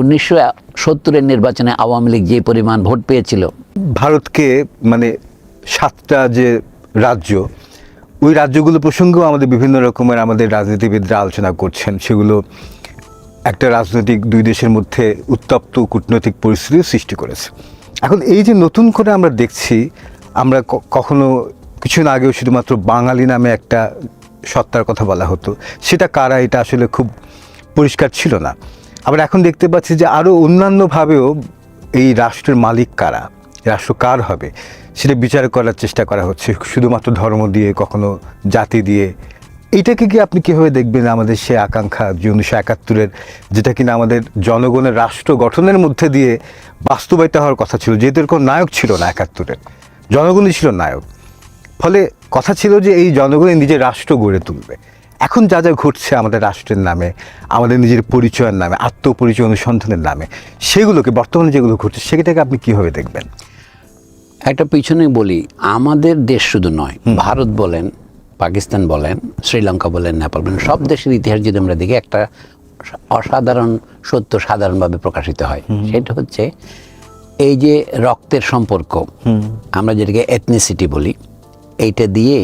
1970-এর নির্বাচনে আওয়ামী লীগ যে পরিমাণ ভোট পেয়েছিল, ভারতকে মানে 7টা যে রাজ্য, ওই রাজ্যগুলো প্রসঙ্গেও আমাদের বিভিন্ন রকমের আমাদের রাজনীতিবিদরা আলোচনা করছেন। সেগুলো একটা রাজনৈতিক দুই দেশের মধ্যে উত্তপ্ত কূটনৈতিক পরিস্থিতির সৃষ্টি করেছে। এখন এই যে নতুন করে আমরা দেখছি, আমরা কখনো কিছুদিন আগেও শুধুমাত্র বাঙালি নামে একটা সত্তার কথা বলা হতো, সেটা কারা এটা আসলে খুব পরিষ্কার ছিল না। আবার এখন দেখতে পাচ্ছি যে আরও অন্যান্যভাবেও এই রাষ্ট্রের মালিক কারা, রাষ্ট্র কার হবে সেটা বিচার করার চেষ্টা করা হচ্ছে, শুধুমাত্র ধর্ম দিয়ে, কখনো জাতি দিয়ে। এইটাকে কি আপনি কীভাবে দেখবেন? আমাদের সে আকাঙ্ক্ষা যে 1971-এর, যেটা কিনা আমাদের জনগণের রাষ্ট্র গঠনের মধ্যে দিয়ে বাস্তবায়িত হওয়ার কথা ছিল, যেহেতু কোনো নায়ক ছিল না 71-এর, জনগণই ছিল নায়ক। ফলে কথা ছিল যে এই জনগণই নিজের রাষ্ট্র গড়ে তুলবে। এখন যা যা ঘটছে আমাদের রাষ্ট্রের নামে, আমাদের নিজের পরিচয়ের নামে, আত্মপরিচয় অনুসন্ধানের নামে, সেগুলোকে বর্তমানে যেগুলো ঘটছে সেটাকে আপনি কীভাবে দেখবেন? একটা পিছনে বলি, আমাদের দেশ শুধু নয়, ভারত বলেন, পাকিস্তান বলেন, শ্রীলঙ্কা বলেন, নেপাল বলেন, সব দেশের ইতিহাস যদি আমরা দেখি, একটা অসাধারণ সত্য সাধারণভাবে প্রকাশিত হয়। সেটা হচ্ছে এই যে রক্তের সম্পর্ক, আমরা যেটাকে এথনিসিটি বলি, এইটা দিয়ে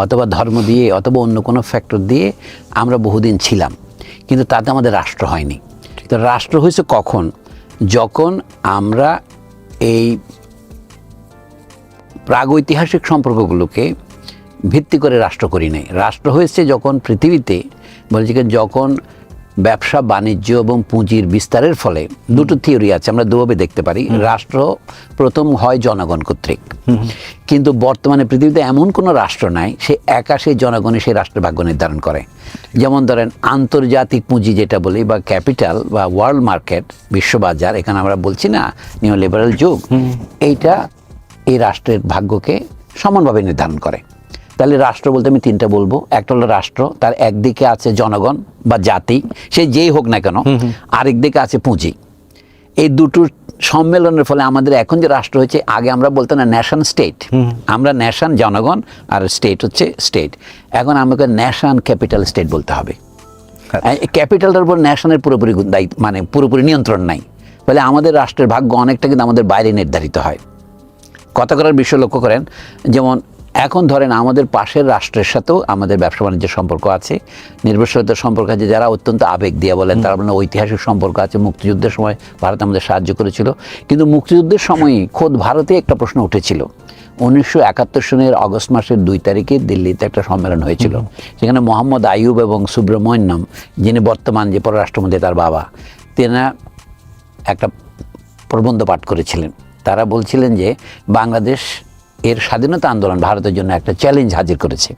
অথবা ধর্ম দিয়ে অথবা অন্য কোনো ফ্যাক্টর দিয়ে আমরা বহুদিন ছিলাম, কিন্তু তাতে আমাদের রাষ্ট্র হয়নি। তো রাষ্ট্র হয়েছে কখন? যখন আমরা এই প্রাগৈতিহাসিক সম্পর্কগুলোকে ভিত্তি করে রাষ্ট্র করি নাই। রাষ্ট্র হয়েছে যখন পৃথিবীতে বলছি, যখন ব্যবসা বাণিজ্য এবং পুঁজির বিস্তারের ফলে, দুটো থিওরি আছে, আমরা দুভাবে দেখতে পারি। রাষ্ট্র প্রথম হয় জনগণ কর্তৃক, কিন্তু বর্তমানে পৃথিবীতে এমন কোনো রাষ্ট্র নাই সে একা সেই জনগণই সেই রাষ্ট্রের ভাগ্য নির্ধারণ করে। যেমন ধরেন আন্তর্জাতিক পুঁজি যেটা বলি, বা ক্যাপিটাল বা ওয়ার্ল্ড মার্কেট, বিশ্ববাজার, এখানে আমরা বলছি না নিও লিবারাল যুগ, এইটা এই রাষ্ট্রের ভাগ্যকে সমানভাবে নির্ধারণ করে। তাহলে রাষ্ট্র বলতে আমি তিনটা বলবো। একটা হলো রাষ্ট্র, তার একদিকে আছে জনগণ বা জাতি, সে যেই হোক না কেন, আরেক দিকে আছে পুঁজি। এই দুটোর সম্মেলনের ফলে আমাদের এখন যে রাষ্ট্র হয়েছে, আগে আমরা বলতাম না নেশন স্টেট, আমরা নেশন জনগণ আর স্টেট হচ্ছে স্টেট। এখন আমাকে নেশন ক্যাপিটাল স্টেট বলতে হবে। ক্যাপিটালটার উপর নেশনের পুরোপুরি দায়িত্ব, মানে পুরোপুরি নিয়ন্ত্রণ নাই। ফলে আমাদের রাষ্ট্রের ভাগ্য অনেকটা কিন্তু আমাদের বাইরে নির্ধারিত হয়। কথা করার বিষয় লক্ষ্য করেন, যেমন এখন ধরেন আমাদের পাশের রাষ্ট্রের সাথেও আমাদের ব্যবসা বাণিজ্যের সম্পর্ক আছে, নির্ভরশীলতার সম্পর্ক আছে, যারা অত্যন্ত আবেগ দিয়ে বলেন, তারা বলেন ঐতিহাসিক সম্পর্ক আছে। মুক্তিযুদ্ধের সময় ভারত আমাদের সাহায্য করেছিল, কিন্তু মুক্তিযুদ্ধের সময়ই খোদ ভারতে একটা প্রশ্ন উঠেছিল। 1971 সনের অগস্ট মাসের 2 তারিখে দিল্লিতে একটা সম্মেলন হয়েছিল, সেখানে মোহাম্মদ আইয়ুব এবং সুব্রমণ্যম, যিনি বর্তমান যে পররাষ্ট্রমন্ত্রী, তার বাবা, তেনা একটা প্রবন্ধ পাঠ করেছিলেন। তারা বলছিলেন যে বাংলাদেশ এর স্বাধীনতা আন্দোলন ভারতের জন্য একটা চ্যালেঞ্জ হাজির করেছে।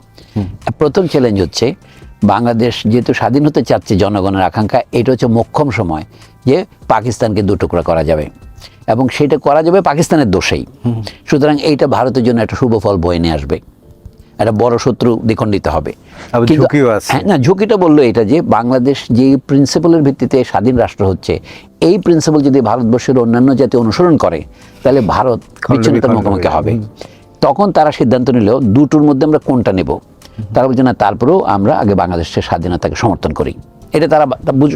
প্রথম চ্যালেঞ্জ হচ্ছে, বাংলাদেশ যেহেতু স্বাধীন হতে চাচ্ছে, জনগণের আকাঙ্ক্ষা, এটা হচ্ছে মোক্ষম সময় যে পাকিস্তানকে দুটুকরা করা যাবে, এবং সেটা করা যাবে পাকিস্তানের দোষেই। সুতরাং এইটা ভারতের জন্য একটা শুভ ফল বয়ে নিয়ে আসবে, একটা বড় শত্রু দ্বিখণ্ডিত হবে। হ্যাঁ, না, ঝুঁকিটা বললো এটা যে বাংলাদেশ যে প্রিন্সিপালের ভিত্তিতে স্বাধীন রাষ্ট্র হচ্ছে, এই প্রিন্সিপাল যদি ভারতবর্ষের অন্যান্য জাতি অনুসরণ করে, তাহলে ভারত বিচ্ছিন্নতার মুখোমুখি হবে। তখন তারা সিদ্ধান্ত নিল দুটোর মধ্যে আমরা কোনটা নেব। তারা বলছে না, তারপরেও আমরা আগে বাংলাদেশের স্বাধীনতাকে সমর্থন করি। এটা তারা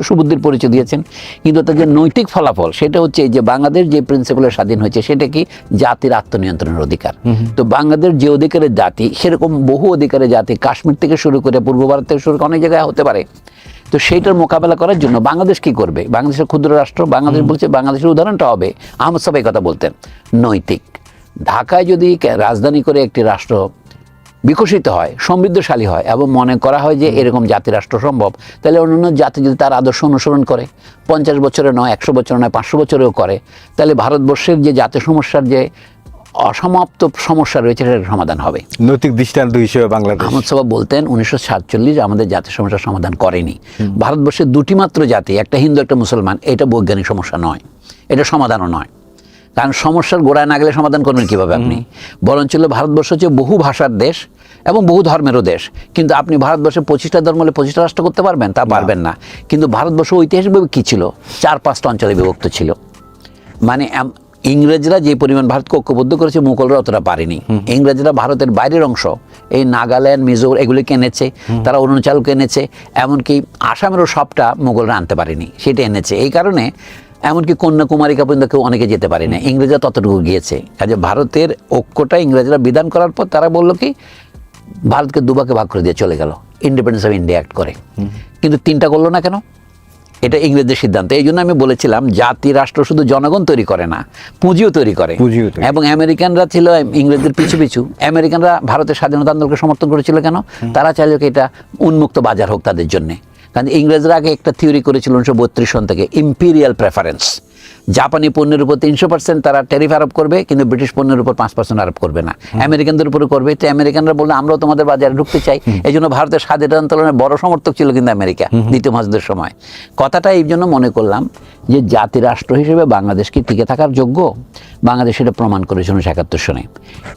সুবুদ্ধির পরিচয় দিয়েছেন। কিন্তু তার যে নৈতিক ফলাফল, সেটা হচ্ছে যে বাংলাদেশ যে প্রিন্সিপালে স্বাধীন হয়েছে, সেটা কি জাতির আত্মনিয়ন্ত্রণের অধিকার। তো বাংলাদেশ যে অধিকারের জাতি, সেরকম বহু অধিকারের জাতি, কাশ্মীর থেকে শুরু করে পূর্ব ভারত থেকে শুরু করে অনেক জায়গায় হতে পারে। তো সেইটার মোকাবেলা করার জন্য বাংলাদেশ কি করবে? বাংলাদেশের ক্ষুদ্র রাষ্ট্র, বাংলাদেশ বলছে, বাংলাদেশের উদাহরণটা হবে, আহমদ সাহেব কথা বলতেন, নৈতিক। ঢাকায় যদি রাজধানী করে একটি রাষ্ট্র বিকশিত হয়, সমৃদ্ধশালী হয়, এবং মনে করা হয় যে এরকম জাতিরাষ্ট্র সম্ভব, তাহলে অন্যান্য জাতি যদি তার আদর্শ অনুসরণ করে, 50 বছরে নয়, 100 বছরে নয়, 500 বছরেও করে, তাহলে ভারতবর্ষের যে জাতীয় সমস্যার যে অসমাপ্ত সমস্যা রয়েছে, সেটার সমাধান হবে। নৈতিক দৃষ্টান্ত হিসেবে বাংলাদেশ, আহমদ সাহেব বলতেন, 1947 আমাদের জাতীয় সমস্যার সমাধান করেনি। ভারতবর্ষের দুটি মাত্র জাতি, একটা হিন্দু একটা মুসলমান, এটা বৈজ্ঞানিক সমস্যা নয়, এটা সমাধানও নয়। কারণ সমস্যার গোড়ায় না গেলে সমাধান করবেন কীভাবে আপনি? বরঞ্চ ভারতবর্ষ হচ্ছে বহু ভাষার দেশ এবং বহু ধর্মেরও দেশ, কিন্তু আপনি ভারতবর্ষে 25টা ধর্ম হলে 25টা রাষ্ট্র করতে পারবেন? তা পারবেন না। কিন্তু ভারতবর্ষ ঐতিহাসিকভাবে কী ছিল? 4-5টা অঞ্চলে বিভক্ত ছিল। মানে ইংরেজরা যে পরিমাণ ভারতকে ঐক্যবদ্ধ করেছে, মুঘলরা অতটা পারেনি। ইংরেজরা ভারতের বাইরের অংশ, এই নাগাল্যান্ড, মিজোর, এগুলিকে এনেছে, তারা অরুণাচলকে এনেছে, এমনকি আসামেরও সবটা মুঘলরা আনতে পারেনি, সেটা এনেছে। এই কারণে এমনকি কন্যাকুমারিকা পর্যন্ত কেউ অনেকে যেতে পারে না, ইংরেজরা ততটুকু গিয়েছে। কাজে ভারতের ঐক্যটা ইংরেজরা বিধান করার পর তারা বললো কি ভারতকে দুভাগে ভাগ করে দিয়ে চলে গেল, ইন্ডিপেন্ডেন্স অফ ইন্ডিয়া অ্যাক্ট করে। কিন্তু তিনটা করলো না কেন? এটা ইংরেজদের সিদ্ধান্ত। এই জন্য আমি বলেছিলাম জাতি রাষ্ট্র শুধু জনগণ তৈরি করে না, পুঁজিও তৈরি করে। এবং আমেরিকানরা ছিল ইংরেজদের পিছু পিছু, আমেরিকানরা ভারতের স্বাধীনতা আন্দোলনকে সমর্থন করেছিল কেন? তারা চাইল কি এটা উন্মুক্ত বাজার হোক তাদের জন্য। কারণ ইংরেজরা আগে একটা থিওরি করেছিল 1932 সন থেকে, ইম্পিরিয়াল প্রেফারেন্স। জাপানি পণ্যের উপর 300% তারা ট্যারিফ আরোপ করবে, কিন্তু ব্রিটিশ পণ্যের উপর 5% আরোপ করবে না, আমেরিকানদের উপরে করবে। তো আমেরিকানরা বললো আমরাও তোমাদের বাজারে ঢুকতে চাই। এই জন্য ভারতের স্বাধীনতা আন্দোলনের বড় সমর্থক ছিল কিন্তু আমেরিকা দ্বিতীয় মহাযুদ্ধের সময়। কথাটা এই জন্য মনে করলাম যে জাতি রাষ্ট্র হিসেবে বাংলাদেশ কি টিকে থাকার যোগ্য? বাংলাদেশ এটা প্রমাণ করেছে 1971 সনে।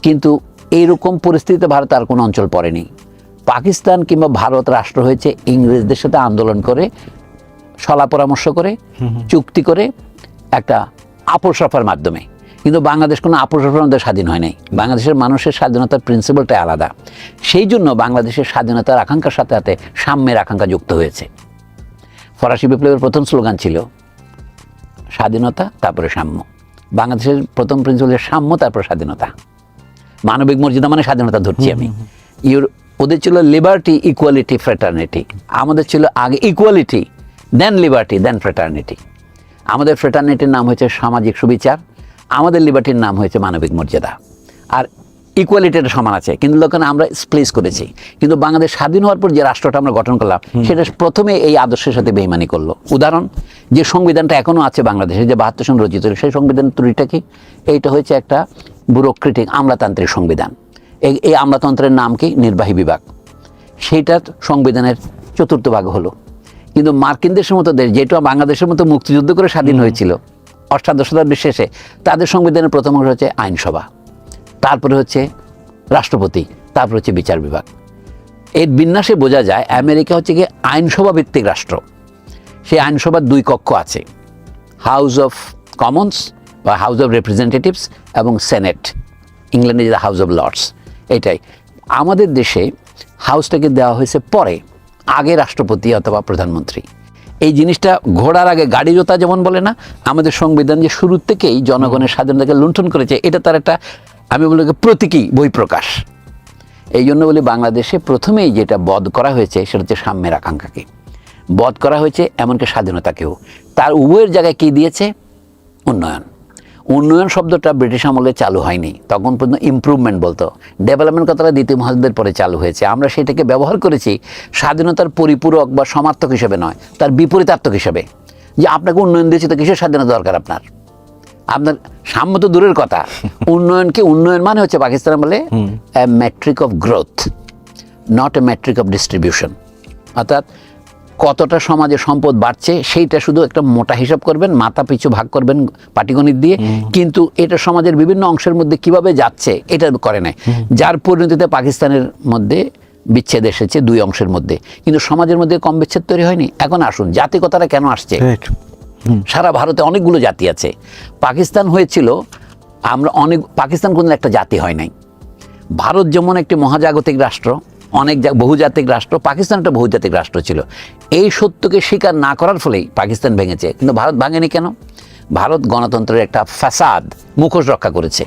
কিন্তু এইরকম পরিস্থিতিতে ভারত আর কোনো অঞ্চল পড়েনি। পাকিস্তান কিংবা ভারত রাষ্ট্র হয়েছে ইংরেজদের সাথে আন্দোলন করে, সলা পরামর্শ করে, চুক্তি করে, একটা আপোষ রফার মাধ্যমে। কিন্তু বাংলাদেশ কোনো আপোষ রফার মধ্যে স্বাধীন হয় নাই। বাংলাদেশের মানুষের স্বাধীনতার প্রিন্সিপালটাই আলাদা। সেই জন্য বাংলাদেশের স্বাধীনতার আকাঙ্ক্ষার সাথে সাথে সাম্যের আকাঙ্ক্ষা যুক্ত হয়েছে। ফরাসি বিপ্লবের প্রথম স্লোগান ছিল স্বাধীনতা তারপরে সাম্য। বাংলাদেশের প্রথম প্রিন্সিপাল সাম্য তারপরে স্বাধীনতা। মানবিক মর্যাদা মানে স্বাধীনতা ধরছি আমি। ওদের ছিল লিবার্টি, ইকুয়ালিটি, ফ্রেটার্নিটি। আমাদের ছিল আগে ইকুয়ালিটি, দেন লিবার্টি, দেন ফ্রেটার্নিটি। আমাদের ফ্রেটার্নিটির নাম হয়েছে সামাজিক সুবিচার, আমাদের লিবার্টির নাম হয়েছে মানবিক মর্যাদা। আর ইকুয়ালিটিটা সমান আছে, কিন্তু লোকেরা আমরা স্প্লেস করেছি। কিন্তু বাংলাদেশ স্বাধীন হওয়ার পর যে রাষ্ট্রটা আমরা গঠন করলাম সেটা প্রথমে এই আদর্শের সাথে বেইমানি করলো। উদাহরণ, যে সংবিধানটা এখনও আছে বাংলাদেশে, যে 72 সন রচিত, সেই সংবিধানের ত্রুটিটা কি? এইটা হচ্ছে একটা ব্যুরোক্রেটিক আমলাতান্ত্রিক সংবিধান। এই আমলাতন্ত্রের নাম কি? নির্বাহী বিভাগ। সেইটা সংবিধানের 4th ভাগ হলো। কিন্তু মার্কিন দেশের মতো দেশ, যেটা বাংলাদেশের মতো মুক্তিযুদ্ধ করে স্বাধীন হয়েছিল অষ্টাদশ শতাব্দীর শেষে, তাদের সংবিধানের প্রথম অংশ হচ্ছে আইনসভা, তারপরে হচ্ছে রাষ্ট্রপতি, তারপরে হচ্ছে বিচার বিভাগ। এর বিন্যাসে বোঝা যায় আমেরিকা হচ্ছে কি আইনসভা ভিত্তিক রাষ্ট্র। সেই আইনসভার 2 কক্ষ আছে, হাউস অফ কমন্স বা হাউস অফ রিপ্রেজেন্টেটিভস এবং সেনেট, ইংল্যান্ডে যেটা হাউস অফ লর্ডস। এটাই আমাদের দেশে হাউসটাকে দেওয়া হয়েছে পরে, আগে রাষ্ট্রপতি অথবা প্রধানমন্ত্রী। এই জিনিসটা ঘোড়ার আগে গাড়ি জোতা যেমন বলে না, আমাদের সংবিধান যে শুরু থেকেই জনগণের স্বাধীনতাকে লুণ্ঠন করেছে, এটা তার একটা, আমি বলি প্রতীকী বহিঃপ্রকাশ। এই জন্য বলি বাংলাদেশে প্রথমেই যেটা বধ করা হয়েছে সেটা হচ্ছে সাম্যের আকাঙ্ক্ষাকে বধ করা হয়েছে, এমনকি স্বাধীনতাকেও। তার উভয়ের জায়গায় কী দিয়েছে? উন্নয়ন। উন্নয়ন শব্দটা ব্রিটিশ আমলে চালু হয়নি, তখন পর্যন্ত ইমপ্রুভমেন্ট বলতো। ডেভেলপমেন্ট কথাটা দ্বিতীয় মহাযুদ্ধের পরে চালু হয়েছে। আমরা সেটাকে ব্যবহার করেছি স্বাধীনতার পরিপূরক বা সমার্থক হিসেবে নয়, তার বিপরীতার্থক হিসেবে। যে আপনাকে উন্নয়ন দিয়েছে তো কিসের স্বাধীনতা দরকার আপনার? আপনার সাম্য তো দূরের কথা, উন্নয়নকে, উন্নয়ন মানে হচ্ছে পাকিস্তান বলে a metric of growth, not a metric of distribution. অর্থাৎ কতটা সমাজে সম্পদ বাড়ছে সেইটা শুধু একটা মোটা হিসাব করবেন, মাথা পিছু ভাগ করবেন পাটিগণিত দিয়ে, কিন্তু এটা সমাজের বিভিন্ন অংশের মধ্যে কিভাবে যাচ্ছে এটা করে নাই। যার পরিণতিতে পাকিস্তানের মধ্যে বিচ্ছেদ এসেছে 2 অংশের মধ্যে, কিন্তু সমাজের মধ্যে কম বিচ্ছেদ তৈরি হয়নি। এখন আসুন জাতিকতাটা কেন আসছে? সারা ভারতে অনেকগুলো জাতি আছে। পাকিস্তান হয়েছিল, পাকিস্তান কোনো একটা জাতি হয় নাই। ভারত যেমন একটি মহাজাগতিক রাষ্ট্র, অনেক বহুজাতিক রাষ্ট্র, পাকিস্তান একটা বহুজাতিক রাষ্ট্র ছিল। এই সত্যকে স্বীকার না করার ফলেই পাকিস্তান ভেঙেছে। কিন্তু ভারত ভাঙেনি কেন? ভারত গণতন্ত্রের একটা ফ্যাসাদ, মুখোশ রক্ষা করেছে।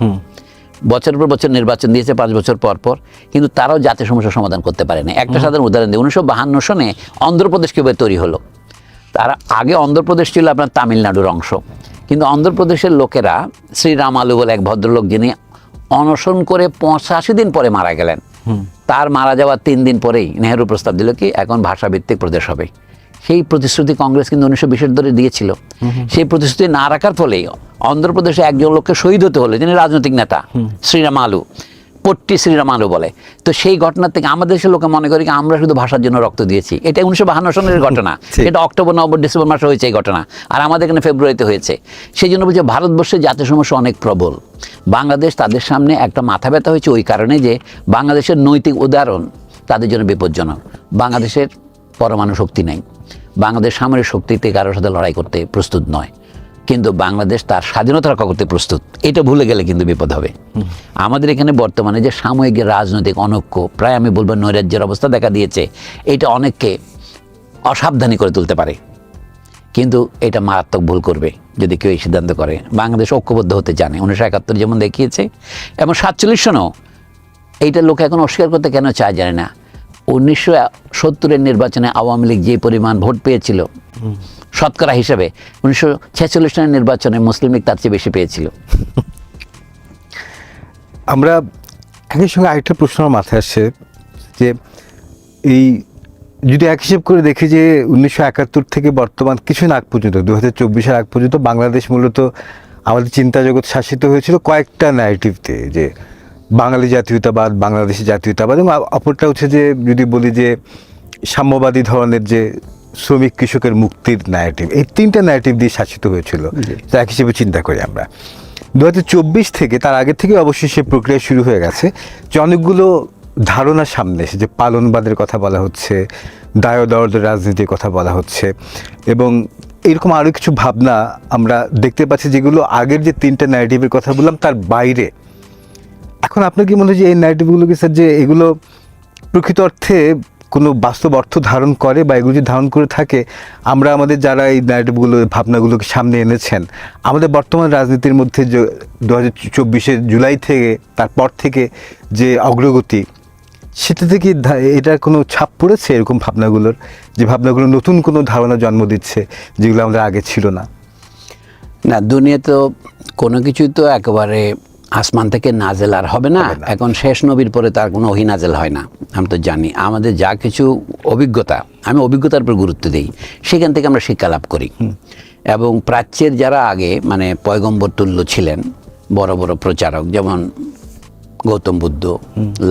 বছর পর বছর নির্বাচন দিয়েছে 5 বছর পর পর, কিন্তু তারাও জাতীয় সমস্যার সমাধান করতে পারেনি। একটা সাধারণ উদাহরণ দিই, 1952 সনে অন্ধ্রপ্রদেশ কীভাবে তৈরি হলো। তারা আগে অন্ধ্রপ্রদেশ ছিল আপনার তামিলনাড়ুর অংশ, কিন্তু অন্ধ্রপ্রদেশের লোকেরা, শ্রীরাম আলু বলে এক ভদ্রলোক যিনি অনশন করে 85 দিন পরে মারা গেলেন, তার মারা যাওয়ার 3 দিন পরেই নেহেরু প্রস্তাব দিল কি এখন ভাষাভিত্তিক প্রদেশ হবে। সেই প্রতিশ্রুতি কংগ্রেস কিন্তু 1920-এর দরে দিয়েছিল। সেই প্রতিশ্রুতি না রাখার ফলেই অন্ধ্রপ্রদেশে একজন লোককে শহীদ হতে হলো, যিনি রাজনৈতিক নেতা, শ্রীরাম আলু, পট্টি শ্রীরাম আলু বলে। তো সেই ঘটনার থেকে আমাদের দেশের লোকে মনে করি আমরা শুধু ভাষার জন্য রক্ত দিয়েছি। এটা 1952 সনের ঘটনা, এটা অক্টোবর, নভেম্বর, ডিসেম্বর মাসে হয়েছে এই ঘটনা, আর আমাদের এখানে ফেব্রুয়ারিতে হয়েছে। সেই জন্য বলছে ভারতবর্ষে জাতীয় সমস্যা অনেক প্রবল। বাংলাদেশ তাদের সামনে একটা মাথা ব্যথা হয়েছে ওই কারণে যে বাংলাদেশের নৈতিক উদাহরণ তাদের জন্য বিপজ্জনক। বাংলাদেশের পরমাণু শক্তি নেই, বাংলাদেশ সামরিক শক্তিতে কারোর সাথে লড়াই করতে প্রস্তুত নয়, কিন্তু বাংলাদেশ তার স্বাধীনতা রক্ষা করতে প্রস্তুত। এটা ভুলে গেলে কিন্তু বিপদ হবে। আমাদের এখানে বর্তমানে যে সাময়িক রাজনৈতিক অনৈক্য, প্রায় আমি বলবো নৈরাজ্যের অবস্থা দেখা দিয়েছে, এটা অনেককে অসাবধানী করে তুলতে পারে। কিন্তু এটা মারাত্মক ভুল করবে যদি কেউ এই সিদ্ধান্ত করে। বাংলাদেশ ঐক্যবদ্ধ হতে জানে, 1971 যেমন দেখিয়েছে, এবং 47 সনেও। এইটা লোক এখন অস্বীকার করতে কেন চায় জানে না। 1970-এর নির্বাচনে আওয়ামী লীগ যে পরিমাণ ভোট পেয়েছিল শতকরা হিসাবে, 1946 সালের নির্বাচনে মুসলিম লীগ তার চেয়ে বেশি পেয়েছিল। আমরা একই সঙ্গে আরেকটা প্রশ্ন আমার মাথায় আসছে যে এই যদি এক হিসেব করে দেখি যে 1971 থেকে বর্তমান কিছু আগ পর্যন্ত 2024-এর আগ পর্যন্ত বাংলাদেশ মূলত আমাদের চিন্তা জগৎ শাসিত হয়েছিল কয়েকটা ন্যারেটিভতে, যে বাঙালি জাতীয়তাবাদ, বাংলাদেশি জাতীয়তাবাদ, এবং অপরটা হচ্ছে যে যদি বলি যে সাম্যবাদী ধরনের যে শ্রমিক কৃষকের মুক্তির ন্যারেটিভ। এই তিনটা ন্যারেটিভ দিয়ে শাসিত হয়েছিল তো এক হিসেবে চিন্তা করি আমরা। 2024 থেকে, তার আগে থেকে অবশ্যই সে প্রক্রিয়া শুরু হয়ে গেছে যে অনেকগুলো ধারণা সামনে এসে, যে পালনবাদের কথা বলা হচ্ছে, দায়দর্দের রাজনীতির কথা বলা হচ্ছে, এবং এরকম আরও কিছু ভাবনা আমরা দেখতে পাচ্ছি যেগুলো আগের যে তিনটা ন্যারেটিভের কথা বললাম তার বাইরে। এখন আপনার কি মনে হয় যে এই ন্যারেটিভগুলো কি স্যার, যে এগুলো প্রকৃত অর্থে কোনো বাস্তব অর্থ ধারণ করে, বা এগুলো যদি ধারণ করে থাকে, আমরা আমাদের যারা এই ন্যারেটিভগুলো, ভাবনাগুলোকে সামনে এনেছেন, আমাদের বর্তমান রাজনীতির মধ্যে যে 2024-এর জুলাই থেকে তারপর থেকে যে অগ্রগতি, সেটা থেকে এটার কোনো ছাপ পড়েছে এরকম ভাবনাগুলোর, যে ভাবনাগুলো নতুন কোনো ধারণা জন্ম দিচ্ছে যেগুলো আমাদের আগে ছিল না? না, দুনিয়া তো কোনো কিছুই তো একেবারে আসমান থেকে নাজেল আর হবে না। এখন শেষ নবীর পরে তার কোনো ওহী নাজেল হয় না, আমি তো জানি। আমাদের যা কিছু অভিজ্ঞতা, আমি অভিজ্ঞতার উপর গুরুত্ব দিই, সেখান থেকে আমরা শিক্ষা লাভ করি। এবং প্রাচ্যের যারা আগে মানে পয়গম্বর তুল্য ছিলেন, বড় বড় প্রচারক, যেমন গৌতম বুদ্ধ,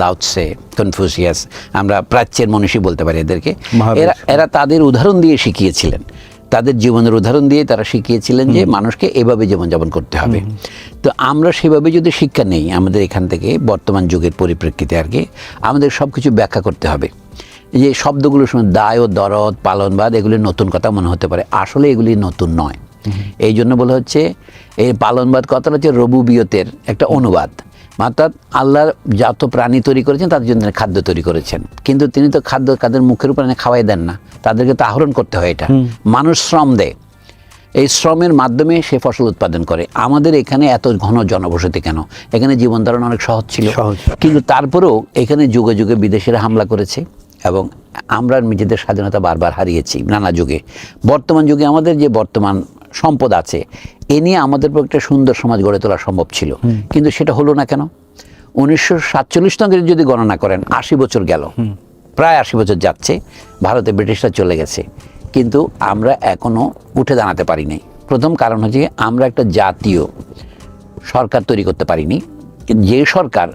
লাও ত্সে, কনফুসিয়াস, আমরা প্রাচ্যের মনীষী বলতে পারি এদেরকে। এরা তাদের উদাহরণ দিয়ে শিখিয়েছিলেন, তাদের জীবনের উদাহরণ দিয়ে তারা শিখিয়েছিলেন যে মানুষকে এভাবে জীবনযাপন করতে হবে। তো আমরা সেভাবে যদি শিক্ষা নেই আমাদের এখান থেকে, বর্তমান যুগের পরিপ্রেক্ষিতে আর কি, আমাদের সব কিছু ব্যাখ্যা করতে হবে। যে শব্দগুলোর সময় দায় ও দরদ, পালনবাদ, এগুলি নতুন কথা মনে হতে পারে, আসলে এগুলি নতুন নয়। এই জন্য বলা হচ্ছে এই পালনবাদ কথাটা হচ্ছে রবুবিয়তের একটা অনুবাদ, অর্থাৎ আল্লাহ যত প্রাণী তৈরি করেছেন তাদের জন্য খাদ্য তৈরি করেছেন, কিন্তু তিনি তো খাদ্য তাদের মুখের উপর খাওয়াই দেন না, তাদেরকে তো আহরণ করতে হয়। এটা মানুষ শ্রম দেয়, এই শ্রমের মাধ্যমে সে ফসল উৎপাদন করে। আমাদের এখানে এত ঘন জনবসতি কেন? এখানে জীবন ধারণ অনেক সহজ ছিল, কিন্তু তারপরেও এখানে যুগে যুগে বিদেশিরা হামলা করেছে এবং আমরা নিজেদের স্বাধীনতা বারবার হারিয়েছি নানা যুগে। বর্তমান যুগে আমাদের যে বর্তমান সম্পদ আছে, এ নিয়ে আমাদের একটা সুন্দর সমাজ গড়ে তোলা সম্ভব ছিল, কিন্তু সেটা হলো না কেন? 1947 সঙ্গে যদি গণনা করেন, 80 বছর গেল, প্রায় 80 বছর যাচ্ছে, ভারতে ব্রিটিশরা চলে গেছে, কিন্তু আমরা এখনও উঠে দাঁড়াতে পারিনি। প্রথম কারণ হচ্ছে আমরা একটা জাতীয় সরকার তৈরি করতে পারিনি। যে সরকার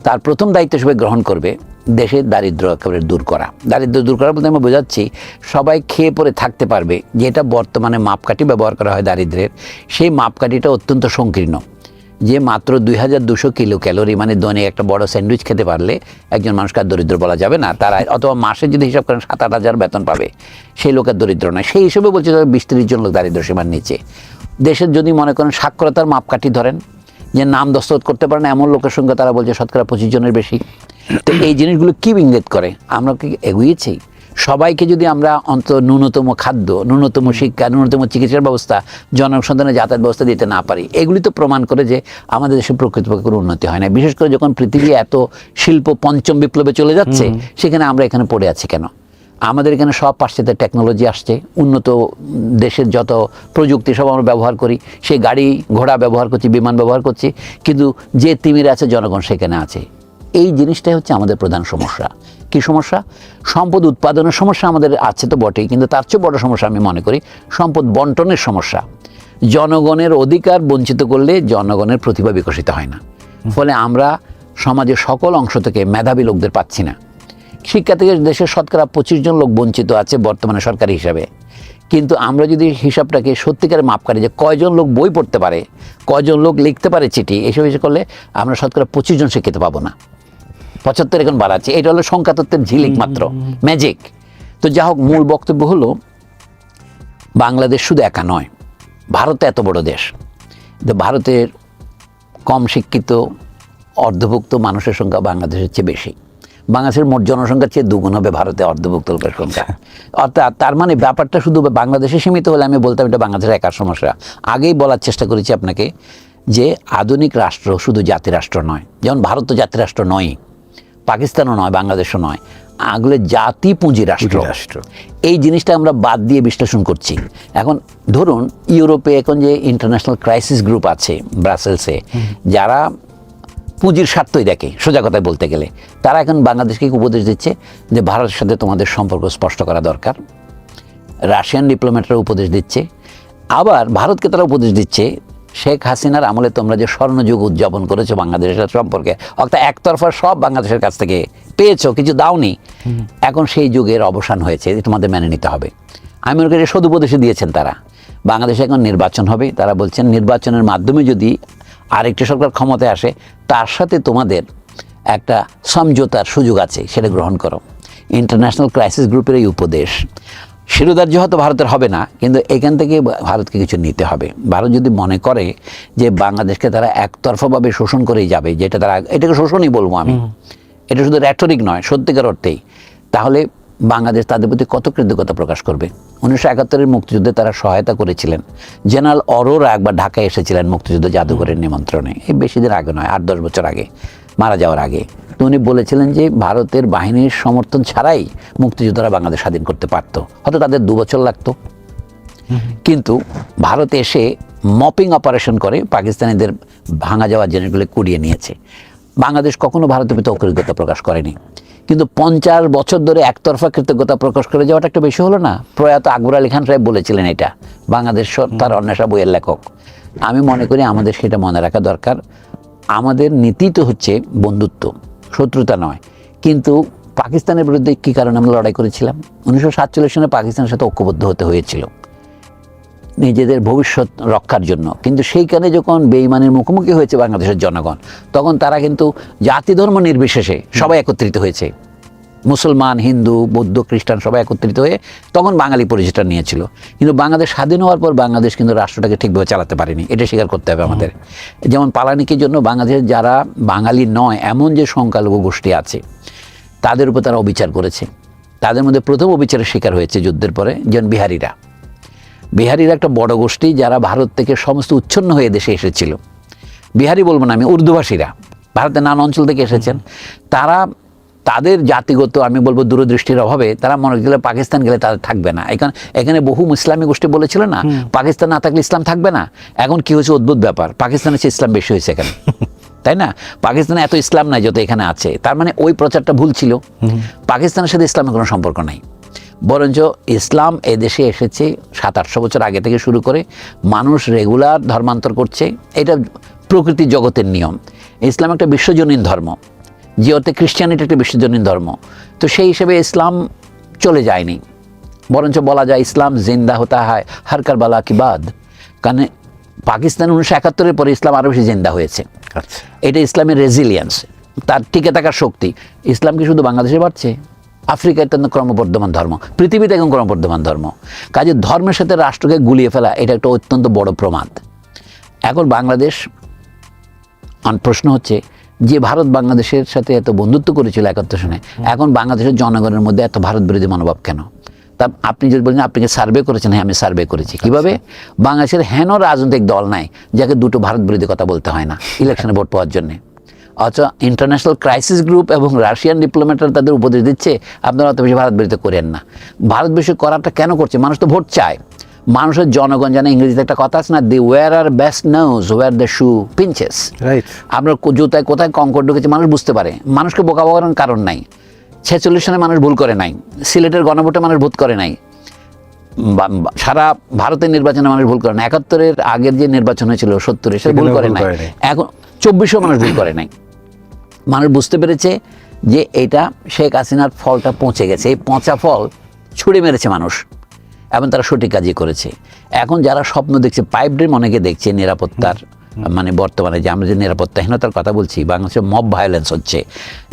তার প্রথম দায়িত্ব হিসেবে গ্রহণ করবে দেশের দারিদ্র্য একেবারে দূর করা। দারিদ্র্য দূর করা বলতে আমরা বোঝাচ্ছি সবাই খেয়ে পরে থাকতে পারবে, যেটা বর্তমানে মাপকাঠি ব্যবহার করা হয় দারিদ্র্যের, সেই মাপকাঠিটা অত্যন্ত সংকীর্ণ। যে মাত্র 2200 কিলো ক্যালোরি, মানে দৈনিক একটা বড় স্যান্ডউইচ খেতে পারলে একজন মানুষকে আর দরিদ্র বলা যাবে না। তারা অথবা মাসে যদি হিসাব করেন 7-8 হাজার বেতন পাবে, সেই লোকের দরিদ্র নয়। সেই হিসেবে বলছে 20-30 জন লোক দারিদ্র সীমার নিচে। দেশের যদি মনে করেন সাক্ষরতার মাপকাঠি ধরেন, যে নাম দস্তখত করতে পারে না এমন লোকের সঙ্গে তারা বলছে 25 জনের বেশি। তো এই জিনিসগুলো কি ইঙ্গিত করে? আমরা কি এগিয়েছি? সবাইকে যদি আমরা অন্তত ন্যূনতম খাদ্য, ন্যূনতম শিক্ষা, ন্যূনতম চিকিৎসার ব্যবস্থা, জনসন্ধানের যাতায়াত ব্যবস্থা দিতে না পারি, এগুলি তো প্রমাণ করে যে আমাদের দেশে প্রকৃতপক্ষে কোনো উন্নতি হয় না। বিশেষ করে যখন পৃথিবী এত শিল্প পঞ্চম বিপ্লবে চলে যাচ্ছে, সেখানে আমরা এখানে পড়ে আছি কেন? আমাদের এখানে সব পাশ্চাত্যের টেকনোলজি আসছে, উন্নত দেশের যত প্রযুক্তি সব আমরা ব্যবহার করি, সেই গাড়ি ঘোড়া ব্যবহার করছি, বিমান ব্যবহার করছি, কিন্তু যে তিমিরে আছে জনগণ সেখানে আছে। এই জিনিসটাই হচ্ছে আমাদের প্রধান সমস্যা। কি সমস্যা? সম্পদ উৎপাদনের সমস্যা আমাদের আছে তো বটেই, কিন্তু তার চেয়ে বড় সমস্যা আমি মনে করি সম্পদ বন্টনের সমস্যা। জনগণের অধিকার বঞ্চিত করলে জনগণের প্রতিভা বিকশিত হয় না, ফলে আমরা সমাজের সকল অংশ থেকে মেধাবী লোকদের পাচ্ছি না। শিক্ষা থেকে দেশের শতকরা 25 জন লোক বঞ্চিত আছে বর্তমানে সরকারি হিসাবে, কিন্তু আমরা যদি হিসাবটাকে সত্যিকারে মাপ করি যে কয়জন লোক বই পড়তে পারে, কয়জন লোক লিখতে পারে চিঠি, এসব হিসেবে করলে আমরা শতকরা 25 জন শিক্ষিত পাবো না। 75 এখন বাড়াচ্ছে। এটা হলো সংখ্যাতত্ত্বের ঝিলিক মাত্র, ম্যাজিক। তো যা হোক, মূল বক্তব্য হলো বাংলাদেশ শুধু একা নয়, ভারত এত বড় দেশ, ভারতের কম শিক্ষিত অর্ধভুক্ত মানুষের সংখ্যা বাংলাদেশের চেয়ে বেশি। বাংলাদেশের মোট জনসংখ্যার চেয়ে দ্বিগুণ হবে ভারতে অর্ধভুক্ত লোকের সংখ্যা। অর্থাৎ তার মানে ব্যাপারটা শুধু বাংলাদেশে সীমিত হলে আমি বলতাম এটা বাংলাদেশের একার সমস্যা। আগেই বলার চেষ্টা করেছি আপনাকে যে আধুনিক রাষ্ট্র শুধু জাতিরাষ্ট্র নয়, যেমন ভারত তো জাতিরাষ্ট্র নয়, পাকিস্তানও নয়, বাংলাদেশও নয়, আগলে জাতি পুঁজি রাষ্ট্র। এই জিনিসটা আমরা বাদ দিয়ে বিশ্লেষণ করছি। এখন ধরুন ইউরোপে এখন যে ইন্টারন্যাশনাল ক্রাইসিস গ্রুপ আছে ব্রাসেলসে, যারা পুঁজির স্বার্থই দেখে, সোজা কথায় বলতে গেলে, তারা এখন বাংলাদেশকে উপদেশ দিচ্ছে যে ভারতের সাথে তোমাদের সম্পর্ক স্পষ্ট করা দরকার। রাশিয়ান ডিপ্লোম্যাটরা উপদেশ দিচ্ছে, আবার ভারতকে তারা উপদেশ দিচ্ছে শেখ হাসিনার আমলে তোমরা যে স্বর্ণযুগ উদযাপন করেছো বাংলাদেশের সম্পর্কে, অর্থাৎ একতরফা সব বাংলাদেশের কাছ থেকে পেয়েছো, কিছু দাওনি, এখন সেই যুগের অবসান হয়েছে, তোমাদের মেনে নিতে হবে। আমি মনে করি সদুপদেশে দিয়েছেন তারা। বাংলাদেশে এখন নির্বাচন হবে, তারা বলছেন নির্বাচনের মাধ্যমে যদি আরেকটি সরকার ক্ষমতায় আসে তার সাথে তোমাদের একটা সমঝোতার সুযোগ আছে, সেটা গ্রহণ করো। ইন্টারন্যাশনাল ক্রাইসিস গ্রুপের এই উপদেশ শিরোধার্য হয়তো ভারতের হবে না, কিন্তু এখান থেকে ভারতকে কিছু নিতে হবে। ভারত যদি মনে করে যে বাংলাদেশকে তারা একতরফাভাবে শোষণ করেই যাবে, যেটা তারা, এটাকে শোষণই বলবো আমি, এটা শুধু র্যাটরিক নয়, সত্যিকার অর্থেই, তাহলে বাংলাদেশ তাদের প্রতি কত কৃতজ্ঞতা প্রকাশ করবে। 1971-এর মুক্তিযুদ্ধে তারা সহায়তা করেছিলেন। জেনারেল অরোরা একবার ঢাকায় এসেছিলেন মুক্তিযুদ্ধ জাদুঘরের নিমন্ত্রণে, এই বেশি দিন আগে নয়, 8-10 বছর আগে, মারা যাওয়ার আগে। তো উনি বলেছিলেন যে ভারতের বাহিনীর সমর্থন ছাড়াই মুক্তিযোদ্ধারা বাংলাদেশ স্বাধীন করতে পারত, হয়তো তাদের 2 বছর লাগতো, কিন্তু ভারত এসে মপিং অপারেশন করে পাকিস্তানিদের ভাঙা যাওয়া জিনিসগুলো কুড়িয়ে নিয়েছে। বাংলাদেশ কখনো ভারতের প্রতি অকৃতজ্ঞতা প্রকাশ করেনি, কিন্তু 50 বছর ধরে একতরফা কৃতজ্ঞতা প্রকাশ করে যাওয়াটা একটা বেশি হলো না? প্রয়াত আকবর আলী খান সাহেব বলেছিলেন এটা, বাংলাদেশ তার অন্বেষা বইয়ের লেখক। আমি মনে করি আমাদের সেটা মনে রাখা দরকার। আমাদের নীতি তো হচ্ছে বন্ধুত্ব, শত্রুতা নয়। কিন্তু পাকিস্তানের বিরুদ্ধে কী কারণে আমরা লড়াই করেছিলাম? 1947 সালে পাকিস্তানের সাথে ঐক্যবদ্ধ হতে হয়েছিল নিজেদের ভবিষ্যৎ রক্ষার জন্য। কিন্তু সেইখানে যখন বেঈমানের মুখোমুখি হয়েছে বাংলাদেশের জনগণ, তখন তারা কিন্তু জাতি ধর্ম নির্বিশেষে সবাই একত্রিত হয়েছে, মুসলমান, হিন্দু, বৌদ্ধ, খ্রিস্টান সবাই একত্রিত হয়ে তখন বাঙালি পরিচয়টা নিয়েছিল। কিন্তু বাংলাদেশ স্বাধীন হওয়ার পর বাংলাদেশ কিন্তু রাষ্ট্রটাকে ঠিকভাবে চালাতে পারেনি, এটা স্বীকার করতে হবে আমাদের। যেমন পালানিকের জন্য বাংলাদেশের যারা বাঙালি নয় এমন যে সংখ্যালঘু গোষ্ঠী আছে তাদের উপর তারা অবিচার করেছে। তাদের মধ্যে প্রথম অবিচারের শিকার হয়েছে যুদ্ধের পরে যেমন বিহারিরা। বিহারিরা একটা বড় গোষ্ঠী যারা ভারত থেকে সমস্ত উচ্ছন্ন হয়ে দেশে এসেছিল। বিহারি বলবো না আমি, উর্দুভাষীরা ভারতের নানা অঞ্চল থেকে এসেছেন। তারা তাদের জাতিগত, আমি বলবো দূরদৃষ্টির অভাবে, তারা মনে করছিল পাকিস্তান গেলে তাদের থাকবে না। এখানে বহু ইসলামী গোষ্ঠী বলেছিল না পাকিস্তান না থাকলে ইসলাম থাকবে না। এখন কি হয়েছে অদ্ভুত ব্যাপার, পাকিস্তানের চেয়ে ইসলাম বেশি হয়েছে এখানে, তাই না? পাকিস্তানে এত ইসলাম নাই যত এখানে আছে। তার মানে ওই প্রচারটা ভুল ছিল। পাকিস্তানের সাথে ইসলামের কোনো সম্পর্ক নাই, বরঞ্চ ইসলাম এদেশে এসেছে 700-800 বছর আগে থেকে শুরু করে মানুষ রেগুলার ধর্মান্তর করছে। এটা প্রকৃতি জগতের নিয়ম। ইসলাম একটা বিশ্বজনীন ধর্ম, যে অর্থে খ্রিস্টানিটি একটা বিশ্বজনীন ধর্ম। তো সেই হিসেবে ইসলাম চলে যায়নি, বরঞ্চ বলা যায় ইসলাম জিন্দা হতা হয় হর কারবালা কি বাদ। কারণ পাকিস্তান 1971-এর পরে ইসলাম আরও বেশি জিন্দা হয়েছে। এটা ইসলামের রেজিলিয়েন্স, তার টিকে থাকার শক্তি। ইসলাম কি শুধু বাংলাদেশে বাড়ছে? আফ্রিকায় তো ক্রমবর্ধমান ধর্ম, পৃথিবীতে এখন ক্রমবর্ধমান ধর্ম। কাজে ধর্মের সাথে রাষ্ট্রকে গুলিয়ে ফেলা এটা একটা অত্যন্ত বড় প্রমাদ। এখন বাংলাদেশ, প্রশ্ন হচ্ছে যে ভারত বাংলাদেশের সাথে এত বন্ধুত্ব করেছিল 71 সনে, এখন বাংলাদেশের জনগণের মধ্যে এত ভারত বিরোধী মনোভাব কেন? তা আপনি যদি বলেন আপনি কি সার্ভে করেছেন? হ্যাঁ, আমি সার্ভে করেছি। কিভাবে? বাংলাদেশের হেন রাজনৈতিক দল নাই যাকে দুটো ভারত বিরোধী কথা বলতে হয় না ইলেকশনে ভোট পাওয়ার জন্যে। অথচ ইন্টারন্যাশনাল ক্রাইসিস গ্রুপ এবং রাশিয়ান ডিপ্লোম্যাটরা তাদের উপদেশ দিচ্ছে আপনারা অত বেশি ভারত বিরোধী করেন না। ভারত বিরোধী করাটা কেন করছে? মানুষ তো ভোট চায়। মানুষের জনগণ জানে, ইংরেজিতে একটা কথা আছে না, the wearer best knows where the shoe pinches. Right. আপনার জুতায় কোথায় কঙ্কর ঢুকেছে মানুষ বুঝতে পারে। মানুষকে বোকা করার কারণ নাই। 46 সনে মানুষ ভুল করে নাই, সিলেটের গণভোটে মানুষ ভোট করে নাই, সারা ভারতের নির্বাচনে মানুষ ভুল করে না, 71-এর আগের যে নির্বাচন হয়েছিল 70-এ সে ভুল করে নাই, এখন 2400 মানুষ ভুল করে নাই। মানুষ বুঝতে পেরেছে যে এটা শেখ হাসিনার ফলটা পৌঁছে গেছে, এই পচা ফল ছুঁড়ে মেরেছে মানুষ, এবং তারা সঠিক কাজই করেছে। এখন যারা স্বপ্ন দেখছে, পাইপ ড্রিম অনেকে দেখছে নিরাপত্তার, মানে বর্তমানে যে আমরা যে নিরাপত্তাহীনতার কথা বলছি, বাংলাদেশে মব ভায়োলেন্স হচ্ছে,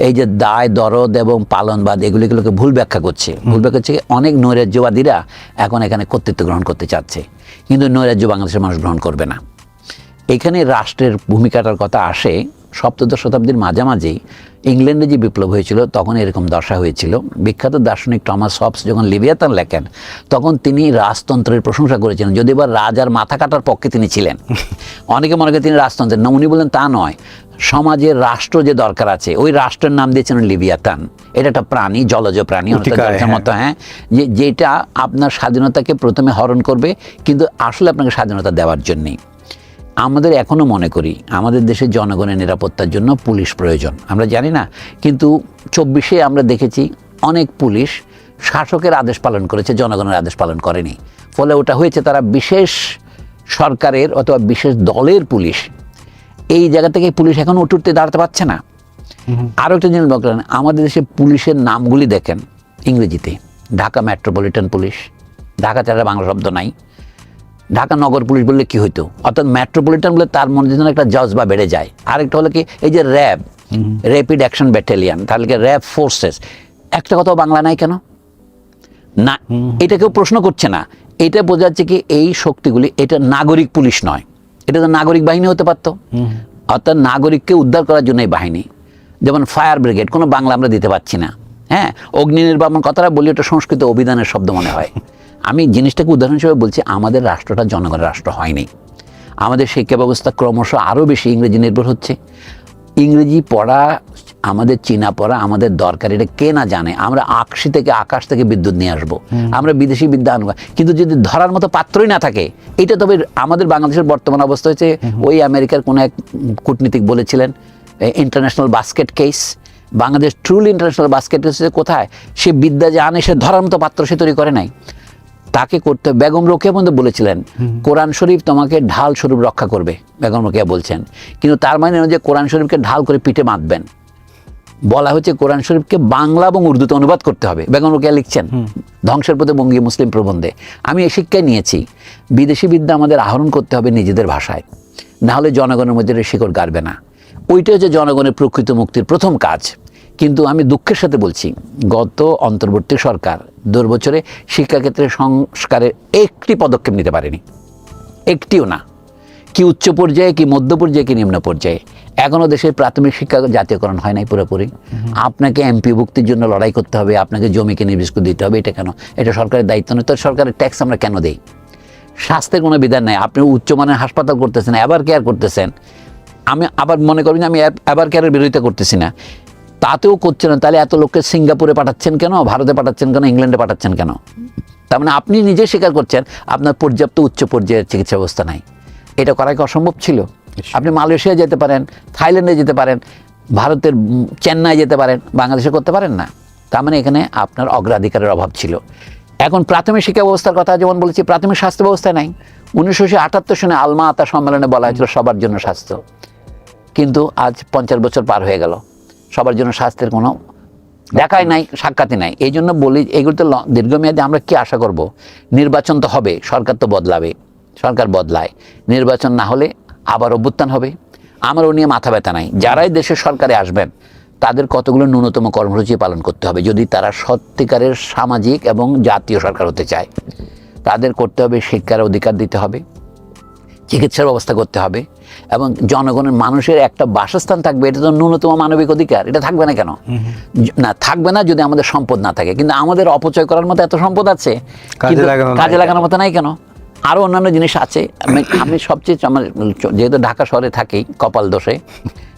এই যে দায় দরদ এবং পালনবাদ এগুলোকে ভুল ব্যাখ্যা করছে। ভুল ব্যাখ্যা হচ্ছে অনেক নৈরাজ্যবাদীরা এখন এখানে কর্তৃত্ব গ্রহণ করতে চাচ্ছে, কিন্তু নৈরাজ্য বাংলাদেশের মানুষ গ্রহণ করবে না। এখানে রাষ্ট্রের ভূমিকাটার কথা আসে সপ্তদশ শতাব্দীর মাঝামাঝি ইংল্যান্ডে যে বিপ্লব হয়েছিল তখন এরকম দশা হয়েছিল। বিখ্যাত দার্শনিক টমাস হবস যখন লিভিয়াতান লেখেন তখন তিনি রাজতন্ত্রের প্রশংসা করেছিলেন, যদিও বা রাজার মাথা কাটার পক্ষে তিনি ছিলেন। অনেকে মনে করেন তিনি রাজতন্ত্রের না, উনি বলেন তা নয়, সমাজের রাষ্ট্র যে দরকার আছে ওই রাষ্ট্রের নাম দিয়েছিলেন লিভিয়াতান। এটা একটা প্রাণী, জলজ প্রাণী জলজের মতো, হ্যাঁ, যেটা আপনার স্বাধীনতাকে প্রথমে হরণ করবে কিন্তু আসলে আপনাকে স্বাধীনতা দেওয়ার জন্যেই। আমাদের এখনও মনে করি আমাদের দেশের জনগণের নিরাপত্তার জন্য পুলিশ প্রয়োজন, আমরা জানি না, কিন্তু 24-এ আমরা দেখেছি অনেক পুলিশ শাসকের আদেশ পালন করেছে, জনগণের আদেশ পালন করেনি। ফলে ওটা হয়েছে তারা বিশেষ সরকারের অথবা বিশেষ দলের পুলিশ। এই জায়গা থেকে পুলিশ এখন উঠতে দাঁড়াতে পারছে না। আরও একটা জিনিস বললেন, আমাদের দেশে পুলিশের নামগুলি দেখেন ইংরেজিতে, ঢাকা মেট্রোপলিটন পুলিশ, ঢাকা ছাড়া বাংলা শব্দ নাই। ঢাকা নগর পুলিশ বললে কি হইতো, অর্থাৎ মেট্রোপলিটন বলে তার মনে যেন একটা জজবা বেড়ে যায়। আরেকটা হলো কি, এই যে র্যাব, র্যাপিড অ্যাকশন ব্যাটালিয়ান, তাহলে কি র্যাব ফোর্সেস, একটা কথাও বাংলা নাই কেন? না, এটা কেউ প্রশ্ন করছে না। এটা বোঝা যাচ্ছে কি এই শক্তিগুলি, এটা নাগরিক পুলিশ নয়, এটা তো নাগরিক বাহিনী হতে পারতো। অর্থাৎ নাগরিককে উদ্ধার করার জন্য এই বাহিনী। যেমন ফায়ার ব্রিগেড, কোনো বাংলা আমরা দিতে পারছি না। হ্যাঁ, অগ্নি নির্বাপন কথাটা বলি, ওটা সংস্কৃত অভিধানের শব্দ মনে হয়। আমি জিনিসটাকে উদাহরণ হিসেবে বলছি, আমাদের রাষ্ট্রটা জনগণের রাষ্ট্র হয়নি। আমাদের শিক্ষা ব্যবস্থা ক্রমশ আরও বেশি ইংরেজি নির্ভর হচ্ছে। ইংরেজি পড়া আমাদের, চীনা পড়া আমাদের দরকার, এটা কে না জানে। আমরা আকাশ থেকে বিদ্যুৎ নিয়ে আসবো, আমরা বিদেশি বিদ্যা আনবো, কিন্তু যদি ধরার মতো পাত্রই না থাকে, এটা তবে আমাদের বাংলাদেশের বর্তমান অবস্থা হচ্ছে, ওই আমেরিকার কোনো এক কূটনীতিক বলেছিলেন international basket case. Bangladesh truly international basket case কোথায়? সে বিদ্যা যে আনে, সে ধরার মতো পাত্র সে তৈরি করে নাই, তাকে করতে। বেগম রোকেয়া বন্ধু বলেছিলেন কোরআন শরীফ তোমাকে ঢাল স্বরূপ রক্ষা করবে, বেগম রোকেয়া বলছেন, কিন্তু তার মানে যে কোরআন শরীফকে ঢাল করে পিঠে মাতবেন। বলা হচ্ছে কোরআন শরীফকে বাংলা এবং উর্দুতে অনুবাদ করতে হবে, বেগম রোকেয়া লিখছেন ধ্বংসের পথে বঙ্গীয় মুসলিম প্রবন্ধে। আমি এই শিক্ষায় নিয়েছি, বিদেশি বিদ্যা আমাদের আহরণ করতে হবে নিজেদের ভাষায়, না হলে জনগণের মধ্যে শিকড় গাড়বে না। ওইটা হচ্ছে জনগণের প্রকৃত মুক্তির প্রথম কাজ। কিন্তু আমি দুঃখের সাথে বলছি, গত অন্তর্বর্তী সরকার 2 বছরে শিক্ষাক্ষেত্রে সংস্কারের একটি পদক্ষেপ নিতে পারেনি, একটিও না। কি উচ্চ পর্যায়ে, কি মধ্য পর্যায়ে, কি নিম্ন পর্যায়ে। এখনও দেশের প্রাথমিক শিক্ষা জাতীয়করণ হয় নাই পুরোপুরি। আপনাকে এমপি ভুক্তির জন্য লড়াই করতে হবে, আপনাকে জমিকে নির্বিষ্কুল দিতে হবে। এটা কেন? এটা সরকারের দায়িত্ব নয়। তো সরকারের ট্যাক্স আমরা কেন দেই? স্বাস্থ্যের কোনো বিধান নাই। আপনি উচ্চমানের হাসপাতাল করতেছেন, এভার কেয়ার করতেছেন। আমি আবার মনে করি না আমি এভার কেয়ারের বিরোধিতা করতেছি না, তাতেও করছেন না। তাহলে এত লোককে সিঙ্গাপুরে পাঠাচ্ছেন কেন, ভারতে পাঠাচ্ছেন কেন, ইংল্যান্ডে পাঠাচ্ছেন কেন? তার মানে আপনি নিজে স্বীকার করছেন আপনার পর্যাপ্ত উচ্চ পর্যায়ের চিকিৎসা ব্যবস্থা নাই। এটা করা কি অসম্ভব ছিল? আপনি মালয়েশিয়া যেতে পারেন, থাইল্যান্ডে যেতে পারেন, ভারতের চেন্নাই যেতে পারেন, বাংলাদেশে করতে পারেন না। তার মানে এখানে আপনার অগ্রাধিকারের অভাব ছিল। এখন প্রাথমিক শিক্ষা ব্যবস্থার কথা যেমন বলেছি, প্রাথমিক স্বাস্থ্য ব্যবস্থা নাই। 1978 সনে আলমা আতা সম্মেলনে বলা হয়েছিল সবার জন্য স্বাস্থ্য, কিন্তু আজ 50 বছর পার হয়ে গেল, সবার জন্য স্বাস্থ্যের কোনো দেখাই নাই, সাক্ষাৎই নাই। এই জন্য বলি এগুলোতে দীর্ঘমেয়াদে আমরা কি আশা করব? নির্বাচন তো হবে, সরকার তো বদলাবে, সরকার বদলায়, নির্বাচন না হলে আবার অভ্যুত্থান হবে। আমার ও নিয়ে মাথা ব্যথা নাই। যারাই দেশের সরকারে আসবেন তাদের কতগুলো ন্যূনতম কর্মসূচি পালন করতে হবে যদি তারা সত্যিকারের সামাজিক এবং জাতীয় সরকার হতে চায়। তাদের করতে হবে শিক্ষার অধিকার দিতে হবে, চিকিৎসার ব্যবস্থা করতে হবে, এবং জনগণের মানুষের একটা বাসস্থান থাকবে। এটা তো ন্যূনতম মানবিক অধিকার। এটা থাকবে না কেন? না, থাকবে না যদি আমাদের সম্পদ না থাকে। কিন্তু আমাদের অপচয় করার মতো এত সম্পদ আছে, কাজে লাগানোর মতো নাই কেন? আরও অন্যান্য জিনিস আছে। আমি সবচেয়ে আমার যেহেতু ঢাকা শহরে থাকি কপাল দোষে,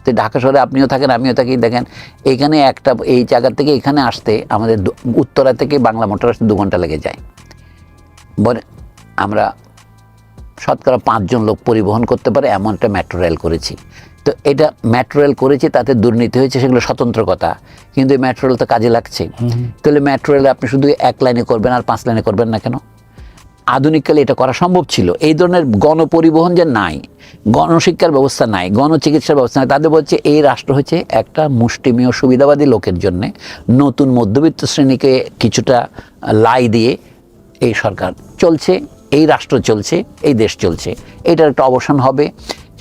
তো ঢাকা শহরে আপনিও থাকেন আমিও থাকি। দেখেন এখানে একটা এই জায়গা থেকে এখানে আসতে আমাদের উত্তরা থেকে বাংলা মোটর আসতে 2 ঘন্টা লেগে যায়। বলে আমরা শতকরা 5 জন লোক পরিবহন করতে পারে এমন একটা মেট্রো রেল করেছি। তো এটা মেট্রো রেল করেছি, তাতে দুর্নীতি হয়েছে, সেগুলো স্বতন্ত্র কথা, কিন্তু এই মেট্রো রেল তো কাজে লাগছে। তাহলে মেট্রো রেল আপনি শুধু 1 লাইনে করবেন আর 5 লাইনে করবেন না কেন? আধুনিককালে এটা করা সম্ভব ছিল। এই ধরনের গণপরিবহন যে নাই, গণশিক্ষার ব্যবস্থা নাই, গণচিকিৎসার ব্যবস্থা নাই, তাদের বলছে এই রাষ্ট্র হচ্ছে একটা মুষ্টিমেয় সুবিধাবাদী লোকের জন্যে, নতুন মধ্যবিত্ত শ্রেণীকে কিছুটা লাই দিয়ে এই সরকার চলছে, এই রাষ্ট্র চলছে, এই দেশ চলছে। এটার একটা অবসান হবে,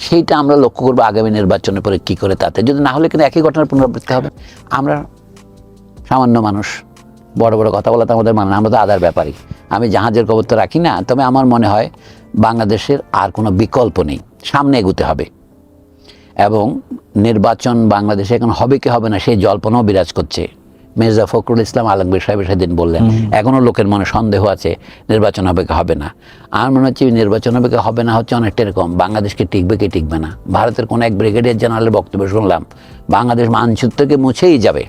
সেইটা আমরা লক্ষ্য করবো আগামী নির্বাচনের পরে কী করে। তাতে যদি না হলে কিন্তু একই ঘটনার পুনরাবৃত্তি হবে। আমরা সামান্য মানুষ, বড় বড় কথা বলা তো আমাদের মানে, আমরা তো আদার ব্যাপারী। আমি জাহাজের খবর তো রাখি না। তবে আমার মনে হয় বাংলাদেশের আর কোনো বিকল্প নেই, সামনে এগুতে হবে। এবং নির্বাচন বাংলাদেশে এখন হবে কি হবে না সেই জল্পনাও বিরাজ করছে। মির্জা ফখরুল ইসলাম আলমগীর সাহেব সেদিন বললেন এখনও লোকের মনে সন্দেহ আছে নির্বাচন হবে কি হবে না। আমার মনে হচ্ছে নির্বাচন হবে কি হবে না হচ্ছে অনেকটা এরকম বাংলাদেশকে টিকবে কি টিকবে না। ভারতের কোনো এক ব্রিগেডিয়ার জেনারেলের বক্তব্য শুনলাম বাংলাদেশ মানচিত্র থেকে মুছেই যাবে।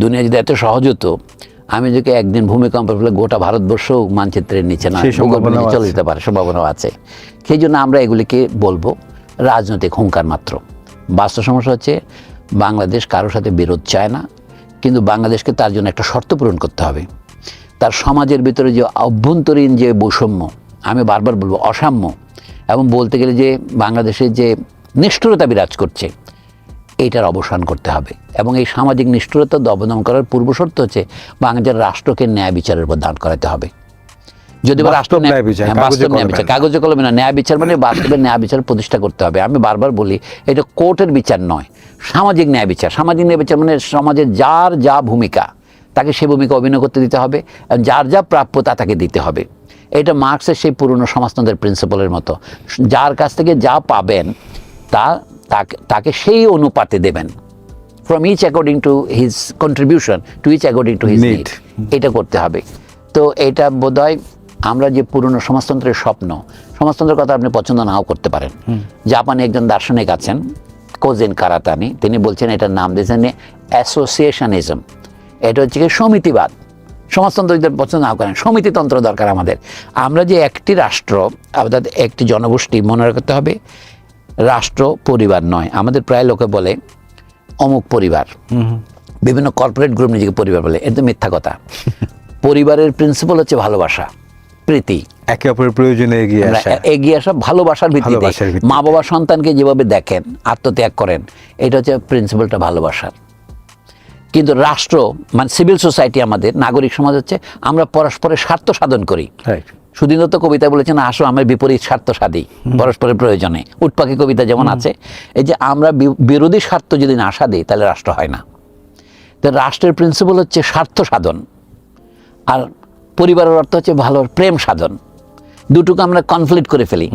দুনিয়া যদি এত সহজ হতো আমি যদি একদিন ভূমিকম্প ফলে গোটা ভারতবর্ষ মানচিত্রের নিচে না চলে যেতে পারে, সম্ভাবনাও আছে। সেই জন্য আমরা এগুলিকে বলবো রাজনৈতিক হুঙ্কার মাত্র। বাস্তব সমস্যা হচ্ছে বাংলাদেশ কারোর সাথে বিরোধ চায় না, কিন্তু বাংলাদেশকে তার জন্য একটা শর্ত পূরণ করতে হবে। তার সমাজের ভিতরে যে অভ্যন্তরীণ যে বৈষম্য, আমি বারবার বলবো অসাম্য, এবং বলতে গেলে যে বাংলাদেশের যে নিষ্ঠুরতা বিরাজ করছে এইটার অবসান করতে হবে। এবং এই সামাজিক নিষ্ঠুরতা দমন করার পূর্বশর্ত হচ্ছে বাংলাদেশের রাষ্ট্রকে ন্যায় বিচারের উপর দাঁড় করাতে হবে। যদি বাস্তব ন্যায় বিচার, কাগজে কলমে না, ন্যায় বিচার মানে বাস্তবে ন্যায় বিচার প্রতিষ্ঠা করতে হবে। আমি বারবার বলি এটা কোর্টের বিচার নয়, সামাজিক ন্যায় বিচার। সামাজিক ন্যায় বিচার মানে সমাজের যার যা ভূমিকা তাকে সে ভূমিকা অভিনয় করতে দিতে হবে, যার যা প্রাপ্যতা তাকে দিতে হবে। এটা মার্কসের সেই পুরনো সমাজতন্ত্রের প্রিন্সিপালের মতো, যার কাছ থেকে যা পাবেন তাকে সেই অনুপাতে দেবেন, from each according to his contribution to each according to his need. এটা করতে হবে। তো এটা বোধহয় আমরা যে পুরনো সমাজতন্ত্রের স্বপ্ন, সমাজতন্ত্রের কথা আপনি পছন্দ নাও করতে পারেন। জাপানে একজন দার্শনিক আছেন কোজেন কারাতানি, তিনি বলছেন এটার নাম দিয়েছেন অ্যাসোসিয়েশনিজম। এটা হচ্ছে কি সমিতিবাদ। সমাজতন্ত্র যদি পছন্দ নাও করেন, সমিতিতন্ত্র দরকার আমাদের। আমরা যে একটি রাষ্ট্র অর্থাৎ একটি জনগোষ্ঠী, মনে রাখতে হবে রাষ্ট্র পরিবার নয়। আমাদের প্রায় লোকে বলে অমুক পরিবার, বিভিন্ন কর্পোরেট গ্রুপ নিজেকে পরিবার বলে, এটা মিথ্যা কথা। পরিবারের প্রিন্সিপাল হচ্ছে ভালোবাসা, প্রীতি, একে অপরের প্রয়োজনে এগিয়ে আসা, ভালোবাসার ভিত্তিতে। মা বাবা সন্তানকে যেভাবে দেখেন, আত্মত্যাগ করেন, এটা হচ্ছে প্রিন্সিপালটা ভালোবাসার। কিন্তু রাষ্ট্র মানে সিভিল সোসাইটি, আমাদের নাগরিক সমাজ হচ্ছে আমরা পরস্পরের স্বার্থ সাধন করি। সুধীন দত্ত কবিতায় বলেছেন আসো আমরা বিপরীত স্বার্থ সাধি পরস্পরের প্রয়োজনে। উটপাখি কবিতা যেমন আছে, এই যে আমরা বিরোধী স্বার্থ যদি না সাধি তাহলে রাষ্ট্র হয় না। তো রাষ্ট্রের প্রিন্সিপাল হচ্ছে স্বার্থ সাধন, আর পরিবারের অর্থ হচ্ছে ভালো প্রেম সাধন। দুটোকে আমরা কনফ্লিক্ট করে ফেলি।